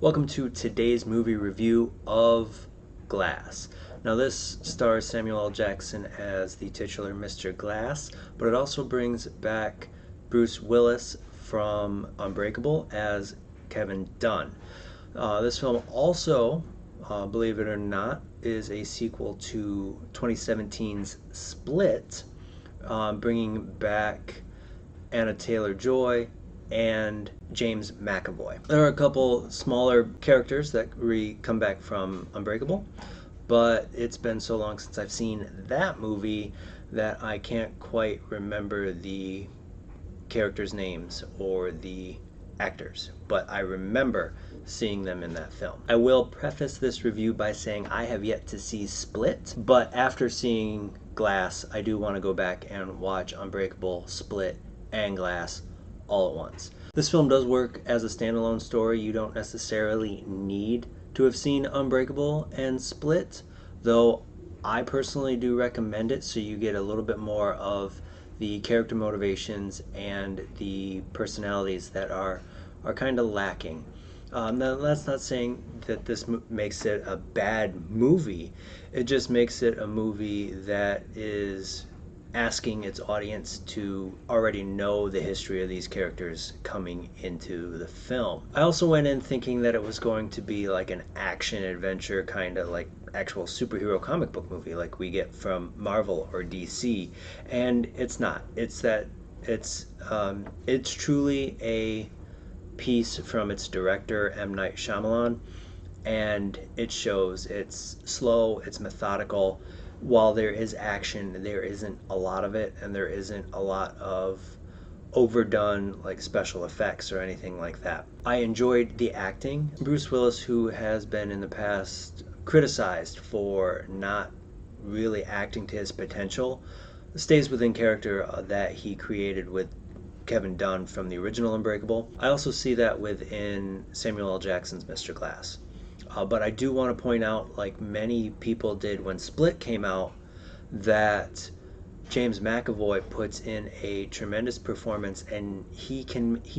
Welcome to today's movie review of Glass. Now this stars Samuel L. Jackson as the titular Mr. Glass, but it also brings back Bruce Willis from Unbreakable as Kevin Dunn. This film also, believe it or not, is a sequel to 2017's Split, bringing back Anna Taylor-Joy and James McAvoy. There are a couple smaller characters that come back from Unbreakable, but it's been so long since I've seen that movie that I can't quite remember the characters' names or the actors, but I remember seeing them in that film. I will preface this review by saying I have yet to see Split, but after seeing Glass, I do want to go back and watch Unbreakable, Split, and Glass all at once. This film does work as a standalone story. You don't necessarily need to have seen Unbreakable and Split, though I personally do recommend it so you get a little bit more of the character motivations and the personalities that are kind of lacking. Now, that's not saying that this makes it a bad movie. It just makes it a movie that is asking its audience to already know the history of these characters coming into the film. I also went in thinking that it was going to be like an action adventure, kind of like actual superhero comic book movie like we get from Marvel or DC, and it's not. It's truly a piece from its director M. Night Shyamalan, and it shows. It's slow, it's methodical. While there is action, there isn't a lot of it, and there isn't a lot of overdone like special effects or anything like that. I enjoyed the acting. Bruce Willis, who has been in the past criticized for not really acting to his potential, stays within character that he created with Kevin Dunn from the original Unbreakable. I also see that within Samuel L. Jackson's Mr. Glass. But I do want to point out, like many people did when Split came out, that James McAvoy puts in a tremendous performance, and he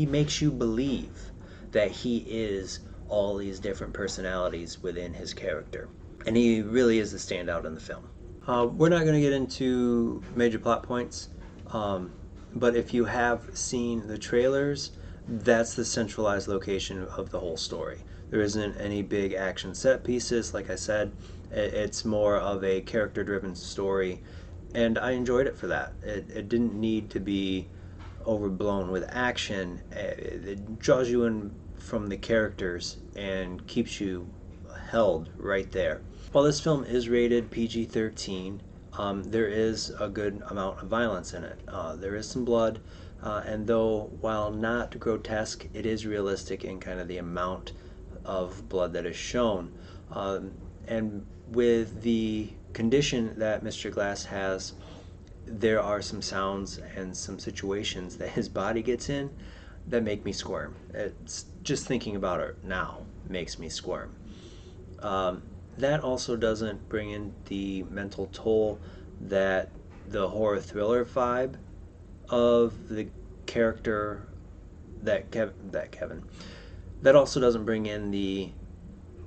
makes you believe that he is all these different personalities within his character. And he really is the standout in the film. We're not going to get into major plot points, but if you have seen the trailers, that's the centralized location of the whole story. There isn't any big action set pieces. Like I said, it's more of a character-driven story, and I enjoyed it for that. It didn't need to be overblown with action. It draws you in from the characters and keeps you held right there. While this film is rated PG-13, there is a good amount of violence in it. There is some blood, and though while not grotesque, it is realistic in kind of the amount of blood that is shown. And with the condition that Mr. Glass has, there are some sounds and some situations that his body gets in that make me squirm. It's just thinking about it now makes me squirm. That also doesn't bring in the mental toll that the horror thriller vibe of the character that also doesn't bring in the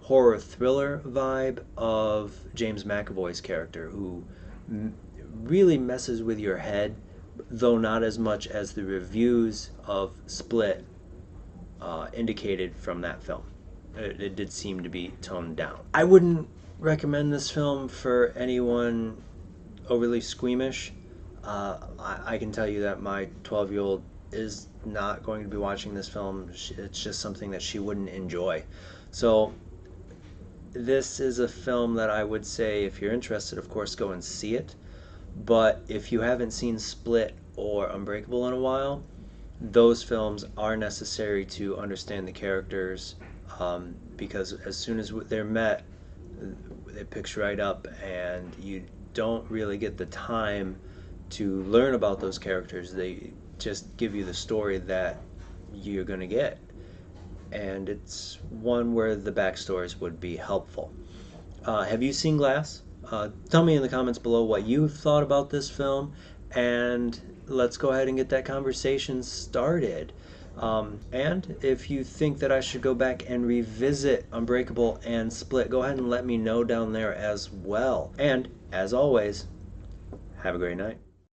horror thriller vibe of James McAvoy's character, who really messes with your head, though not as much as the reviews of Split indicated from that film. It did seem to be toned down. I wouldn't recommend this film for anyone overly squeamish. I can tell you that my 12-year-old is not going to be watching this film. It's just something that she wouldn't enjoy. So this is a film that I would say, if you're interested, of course, go and see it. But if you haven't seen Split or Unbreakable in a while, those films are necessary to understand the characters, because as soon as they're met, it picks right up, and you don't really get the time to learn about those characters. They just give you the story that you're going to get, and it's one where the backstories would be helpful. Have you seen Glass? Tell me in the comments below what you've thought about this film, and let's go ahead and get that conversation started. And if you think that I should go back and revisit Unbreakable and Split, go ahead and let me know down there as well. And as always, have a great night.